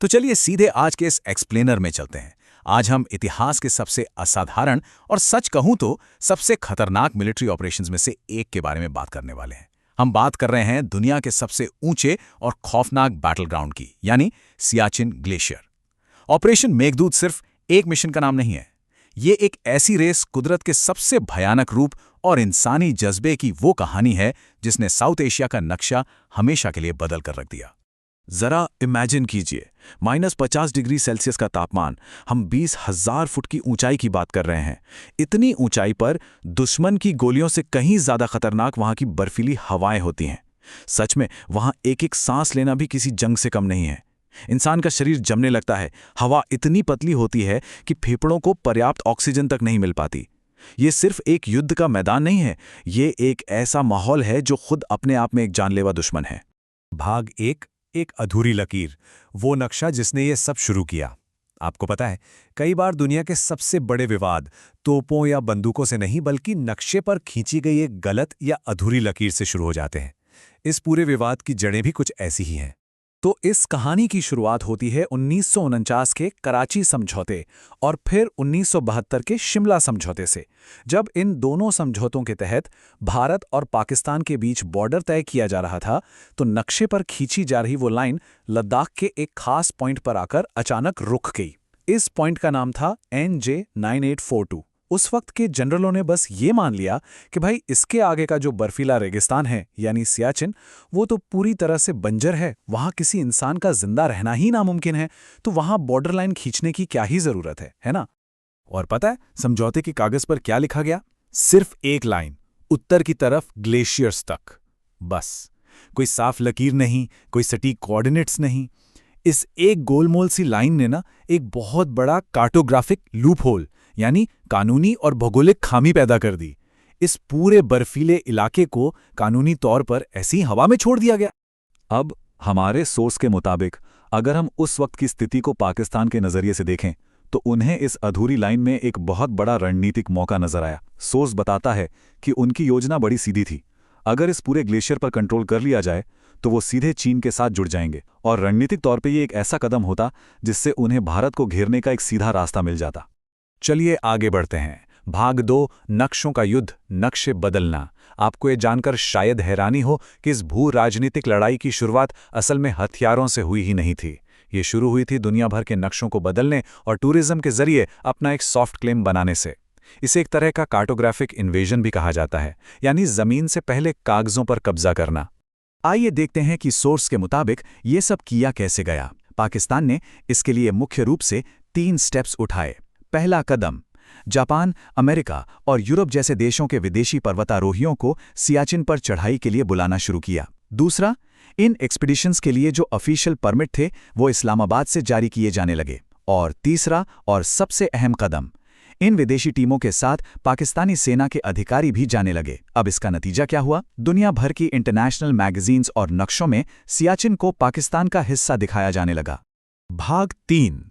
तो चलिए सीधे आज के इस एक्सप्लेनर में चलते हैं। आज हम इतिहास के सबसे असाधारण और सच कहूं तो सबसे खतरनाक मिलिट्री ऑपरेशंस में से एक के बारे में बात करने वाले हैं। हम बात कर रहे हैं दुनिया के सबसे ऊंचे और खौफनाक बैटल ग्राउंड की, यानी सियाचिन ग्लेशियर। ऑपरेशन मेघदूत सिर्फ एक मिशन का नाम नहीं है। ये एक ऐसी रेस, कुदरत के सबसे भयानक रूप और इंसानी जज्बे की वो कहानी है जिसने साउथ एशिया का नक्शा हमेशा के लिए बदल कर रख दिया। जरा इमेजिन कीजिए, -50 डिग्री सेल्सियस का तापमान, हम 20,000 फुट की ऊंचाई की बात कर रहे हैं। इतनी ऊंचाई पर दुश्मन की गोलियों से कहीं ज्यादा खतरनाक वहां की बर्फीली हवाएं होती हैं। सच में वहां एक एक सांस लेना भी किसी जंग से कम नहीं है। इंसान का शरीर जमने लगता है। हवा इतनी पतली होती है कि फेफड़ों को पर्याप्त ऑक्सीजन तक नहीं मिल पाती। ये सिर्फ एक युद्ध का मैदान नहीं है, ये एक ऐसा माहौल है जो खुद अपने आप में एक जानलेवा दुश्मन है। भाग एक अधूरी लकीर, वो नक्शा जिसने ये सब शुरू किया। आपको पता है, कई बार दुनिया के सबसे बड़े विवाद तोपों या बंदूकों से नहीं बल्कि नक्शे पर खींची गई एक गलत या अधूरी लकीर से शुरू हो जाते हैं। इस पूरे विवाद की जड़ें भी कुछ ऐसी ही हैं। तो इस कहानी की शुरुआत होती है 1949 के कराची समझौते और फिर 1972 के शिमला समझौते से, जब इन दोनों समझौतों के तहत भारत और पाकिस्तान के बीच बॉर्डर तय किया जा रहा था। तो नक्शे पर खींची जा रही वो लाइन लद्दाख के एक खास पॉइंट पर आकर अचानक रुक गई। इस पॉइंट का नाम था NJ 9842। उस वक्त के जनरलों ने बस ये मान लिया कि भाई इसके आगे का जो बर्फीला रेगिस्तान है यानी सियाचिन, वो तो पूरी तरह से बंजर है, वहां किसी इंसान का जिंदा रहना ही नामुमकिन है, तो वहां बॉर्डर लाइन खींचने की क्या ही जरूरत है ना। और पता है समझौते के कागज पर क्या लिखा गया? सिर्फ एक लाइन, उत्तर की तरफ ग्लेशियर्स तक, बस। कोई साफ लकीर नहीं, कोई सटीक कोऑर्डिनेट्स नहीं। इस एक गोलमोल सी लाइन ने ना एक बहुत बड़ा कार्टोग्राफिक लूप होल यानी कानूनी और भौगोलिक खामी पैदा कर दी। इस पूरे बर्फीले इलाके को कानूनी तौर पर ऐसी हवा में छोड़ दिया गया। अब हमारे सोर्स के मुताबिक अगर हम उस वक्त की स्थिति को पाकिस्तान के नजरिए से देखें तो उन्हें इस अधूरी लाइन में एक बहुत बड़ा रणनीतिक मौका नजर आया। सोर्स बताता है कि उनकी योजना बड़ी सीधी थी। अगर इस पूरे ग्लेशियर पर कंट्रोल कर लिया जाए तो वो सीधे चीन के साथ जुड़ जाएंगे और रणनीतिक तौर पे ये एक ऐसा कदम होता जिससे उन्हें भारत को घेरने का एक सीधा रास्ता मिल जाता। चलिए आगे बढ़ते हैं। भाग 2, नक्शों का युद्ध, नक्शे बदलना। आपको ये जानकर शायद हैरानी हो कि इस भू राजनीतिक लड़ाई की शुरुआत असल में हथियारों से हुई ही नहीं थी। ये शुरू हुई थी दुनिया भर के नक्शों को बदलने और टूरिज्म के जरिए अपना एक सॉफ्ट क्लेम बनाने से। इसे एक तरह का कार्टोग्राफिक इन्वेजन भी कहा जाता है, यानी जमीन से पहले कागजों पर कब्जा करना। आइए देखते हैं कि सोर्स के मुताबिक ये सब किया कैसे गया। पाकिस्तान ने इसके लिए मुख्य रूप से 3 स्टेप्स उठाए। पहला कदम, जापान, अमेरिका और यूरोप जैसे देशों के विदेशी पर्वतारोहियों को सियाचिन पर चढ़ाई के लिए बुलाना शुरू किया। दूसरा, इन एक्सपीडिशंस के लिए जो ऑफिशियल परमिट थे वो इस्लामाबाद से जारी किए जाने लगे। और तीसरा और सबसे अहम कदम, इन विदेशी टीमों के साथ पाकिस्तानी सेना के अधिकारी भी जाने लगे। अब इसका नतीजा क्या हुआ? दुनिया भर की इंटरनेशनल मैगजीन्स और नक्शों में सियाचिन को पाकिस्तान का हिस्सा दिखाया जाने लगा। भाग 3,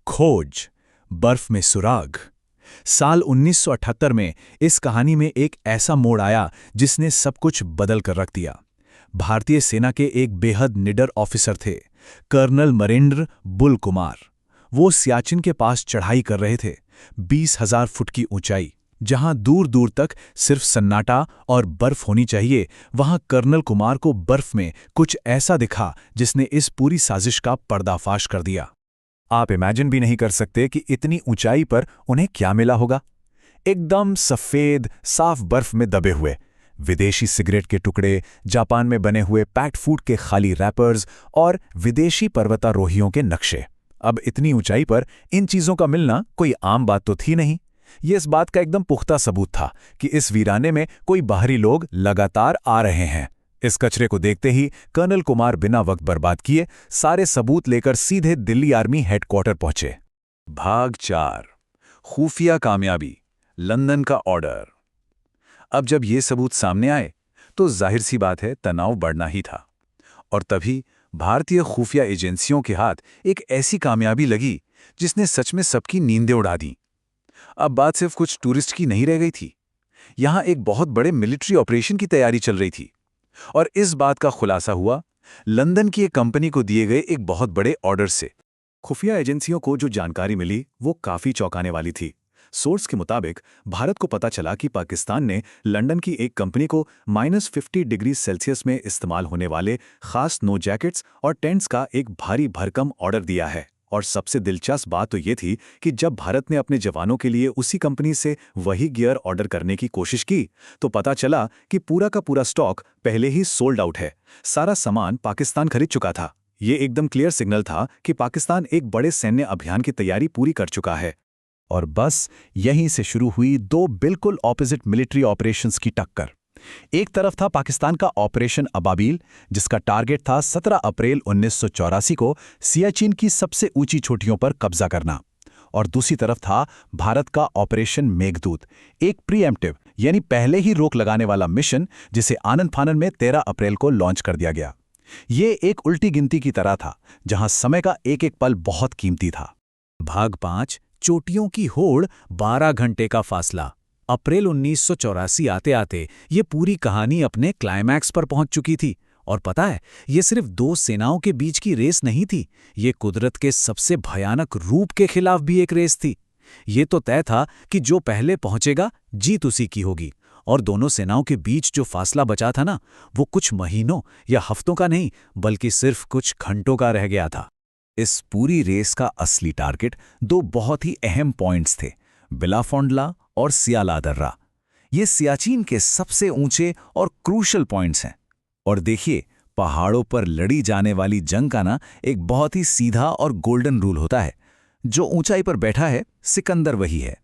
खोज, बर्फ में सुराग। साल 1978 में इस कहानी में एक ऐसा मोड़ आया जिसने सब कुछ बदल कर रख दिया। भारतीय सेना के एक बेहद निडर ऑफिसर थे, कर्नल मरेंद्र बुल कुमार। वो सियाचिन के पास चढ़ाई कर रहे थे, 20,000 फुट की ऊंचाई, जहां दूर दूर तक सिर्फ सन्नाटा और बर्फ होनी चाहिए। वहां कर्नल कुमार को बर्फ में कुछ ऐसा दिखा जिसने इस पूरी साजिश का पर्दाफाश कर दिया। आप इमेजिन भी नहीं कर सकते कि इतनी ऊंचाई पर उन्हें क्या मिला होगा। एकदम सफेद साफ बर्फ में दबे हुए विदेशी सिगरेट के टुकड़े, जापान में बने हुए पैक्ड फूड के खाली रैपर्स और विदेशी पर्वतारोहियों के नक्शे। अब इतनी ऊंचाई पर इन चीजों का मिलना कोई आम बात तो थी नहीं। ये इस बात का एकदम पुख्ता सबूत था कि इस वीराने में कोई बाहरी लोग लगातार आ रहे हैं। इस कचरे को देखते ही कर्नल कुमार बिना वक्त बर्बाद किए सारे सबूत लेकर सीधे दिल्ली आर्मी हेडक्वार्टर पहुंचे। भाग 4, खुफिया कामयाबी, लंदन का ऑर्डर। अब जब ये सबूत सामने आए तो जाहिर सी बात है तनाव बढ़ना ही था। और तभी भारतीय खुफिया एजेंसियों के हाथ एक ऐसी कामयाबी लगी जिसने सच में सबकी नींदें उड़ा दी। अब बात सिर्फ कुछ टूरिस्ट की नहीं रह गई थी। यहां एक बहुत बड़े मिलिट्री ऑपरेशन की तैयारी चल रही थी। और इस बात का खुलासा हुआ लंदन की एक कंपनी को दिए गए एक बहुत बड़े ऑर्डर से। खुफिया एजेंसियों को जो जानकारी मिली वो काफी चौंकाने वाली थी। सोर्स के मुताबिक भारत को पता चला कि पाकिस्तान ने लंदन की एक कंपनी को -50 डिग्री सेल्सियस में इस्तेमाल होने वाले खास नो जैकेट्स और टेंट्स का एक भारी भरकम ऑर्डर दिया है। और सबसे दिलचस्प बात तो ये थी कि जब भारत ने अपने जवानों के लिए उसी कंपनी से वही गियर ऑर्डर करने की कोशिश की तो पता चला कि पूरा का पूरा स्टॉक पहले ही सोल्ड आउट है। सारा सामान पाकिस्तान खरीद चुका था। ये एकदम क्लियर सिग्नल था कि पाकिस्तान एक बड़े सैन्य अभियान की तैयारी पूरी कर चुका है। और बस यहीं से शुरू हुई दो बिल्कुल ऑपोजिट मिलिट्री ऑपरेशंस की टक्कर। एक तरफ था पाकिस्तान का ऑपरेशन अबाबील, जिसका टारगेट था 17 अप्रैल 1984 को सियाचिन की सबसे ऊंची चोटियों पर कब्जा करना। और दूसरी तरफ था भारत का ऑपरेशन मेघदूत, एक प्रीएम्प्टिव यानी पहले ही रोक लगाने वाला मिशन, जिसे आनंद फानन में 13 अप्रैल को लॉन्च कर दिया गया। ये एक उल्टी गिनती की तरह था, जहां समय का एक एक पल बहुत कीमती था। भाग 5 चोटियों की होड़, 12 घंटे का फासला। अप्रैल 1984 आते आते ये पूरी कहानी अपने क्लाइमैक्स पर पहुंच चुकी थी। और पता है, ये सिर्फ दो सेनाओं के बीच की रेस नहीं थी, ये कुदरत के सबसे भयानक रूप के खिलाफ भी एक रेस थी। ये तो तय था कि जो पहले पहुंचेगा जीत उसी की होगी। और दोनों सेनाओं के बीच जो फासला बचा था ना, वो कुछ महीनों या हफ्तों का नहीं, बल्कि सिर्फ कुछ घंटों का रह गया था। इस पूरी रेस का असली टारगेट दो बहुत ही अहम पॉइंट्स थे, बिलाफोंडला और सियाला दर्रा। ये सियाचिन के सबसे ऊंचे और क्रूशल पॉइंट्स हैं। और देखिए, पहाड़ों पर लड़ी जाने वाली जंग का ना एक बहुत ही सीधा और गोल्डन रूल होता है। जो ऊंचाई पर बैठा है, सिकंदर वही है।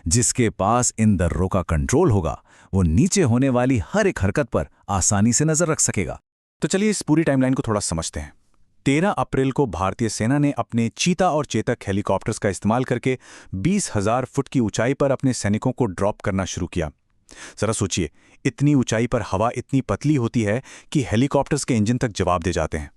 जिसके पास इन दर्रों का कंट्रोल होगा, वो नीचे होने वाली हर एक हरकत पर आसानी से नजर रख सकेगा। तो चलिए इस पूरी टाइमलाइन को थोड़ा समझते हैं। 13 अप्रैल को भारतीय सेना ने अपने चीता और चेतक हेलीकॉप्टर्स का इस्तेमाल करके 20,000 फुट की ऊंचाई पर अपने सैनिकों को ड्रॉप करना शुरू किया। जरा सोचिए, इतनी ऊंचाई पर हवा इतनी पतली होती है कि हेलीकॉप्टर्स के इंजन तक जवाब दे जाते हैं।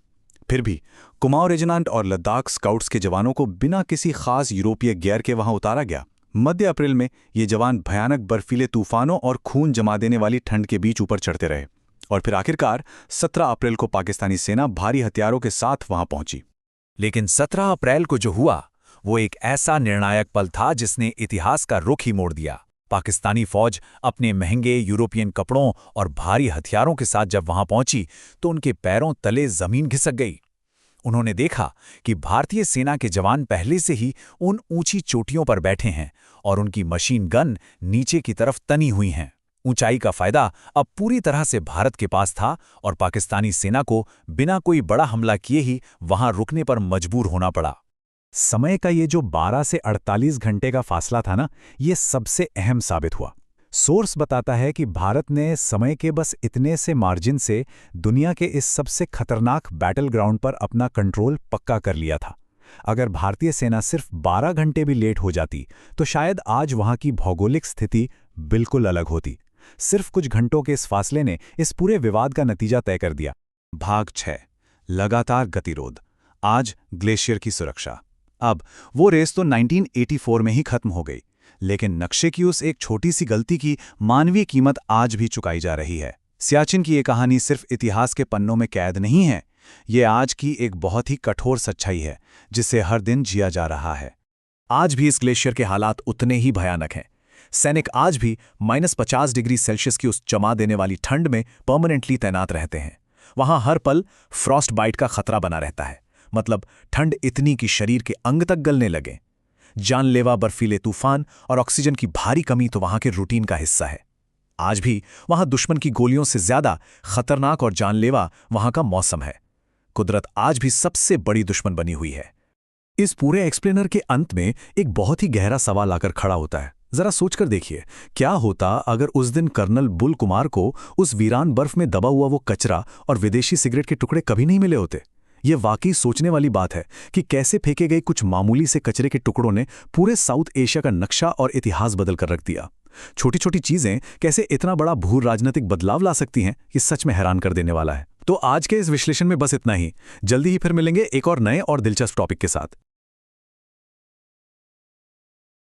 फिर भी कुमाऊं रेजिमेंट और लद्दाख स्काउट्स के जवानों को बिना किसी खास यूरोपीय गियर के वहां उतारा गया। मध्य अप्रैल में ये जवान भयानक बर्फीले तूफानों और खून जमा देने वाली ठंड के बीच ऊपर चढ़ते रहे। और फिर आखिरकार 17 अप्रैल को पाकिस्तानी सेना भारी हथियारों के साथ वहां पहुंची। लेकिन 17 अप्रैल को जो हुआ, वो एक ऐसा निर्णायक पल था जिसने इतिहास का रुख ही मोड़ दिया। पाकिस्तानी फौज अपने महंगे यूरोपियन कपड़ों और भारी हथियारों के साथ जब वहां पहुंची तो उनके पैरों तले जमीन घिसक गई। उन्होंने देखा कि भारतीय सेना के जवान पहले से ही उन ऊंची चोटियों पर बैठे हैं और उनकी मशीन गन नीचे की तरफ तनी हुई हैं। ऊंचाई का फायदा अब पूरी तरह से भारत के पास था और पाकिस्तानी सेना को बिना कोई बड़ा हमला किए ही वहां रुकने पर मजबूर होना पड़ा। समय का ये जो 12 से 48 घंटे का फासला था ना, ये सबसे अहम साबित हुआ। सोर्स बताता है कि भारत ने समय के बस इतने से मार्जिन से दुनिया के इस सबसे खतरनाक बैटल ग्राउंड पर अपना कंट्रोल पक्का कर लिया था। अगर भारतीय सेना सिर्फ 12 घंटे भी लेट हो जाती तो शायद आज वहां की भौगोलिक स्थिति बिल्कुल अलग होती। सिर्फ कुछ घंटों के इस फासले ने इस पूरे विवाद का नतीजा तय कर दिया। भाग 6 लगातार गतिरोध, आज ग्लेशियर की सुरक्षा। अब वो रेस तो 1984 में ही खत्म हो गई, लेकिन नक्शे की उस एक छोटी सी गलती की मानवीय कीमत आज भी चुकाई जा रही है। सियाचिन की ये कहानी सिर्फ इतिहास के पन्नों में कैद नहीं है, ये आज की एक बहुत ही कठोर सच्चाई है जिसे हर दिन जिया जा रहा है। आज भी इस ग्लेशियर के हालात उतने ही भयानक हैं। सैनिक आज भी -50 डिग्री सेल्सियस की उस जमा देने वाली ठंड में परमानेंटली तैनात रहते हैं। वहां हर पल फ्रॉस्ट बाइट का खतरा बना रहता है, मतलब ठंड इतनी कि शरीर के अंग तक गलने लगे। जानलेवा बर्फीले तूफान और ऑक्सीजन की भारी कमी तो वहां के रूटीन का हिस्सा है। आज भी वहां दुश्मन की गोलियों से ज्यादा खतरनाक और जानलेवा वहां का मौसम है। कुदरत आज भी सबसे बड़ी दुश्मन बनी हुई है। इस पूरे एक्सप्लेनर के अंत में एक बहुत ही गहरा सवाल आकर खड़ा होता है। जरा सोचकर देखिए, क्या होता अगर उस दिन कर्नल बुल कुमार को उस वीरान बर्फ में दबा हुआ वो कचरा और विदेशी सिगरेट के टुकड़े कभी नहीं मिले होते। ये वाकई सोचने वाली बात है कि कैसे फेंके गए कुछ मामूली से कचरे के टुकड़ों ने पूरे साउथ एशिया का नक्शा और इतिहास बदल कर रख दिया। छोटी छोटी चीजें कैसे इतना बड़ा भू राजनीतिक बदलाव ला सकती हैं, ये सच में हैरान कर देने वाला है। तो आज के इस विश्लेषण में बस इतना ही। जल्दी ही फिर मिलेंगे एक और नए और दिलचस्प टॉपिक के साथ।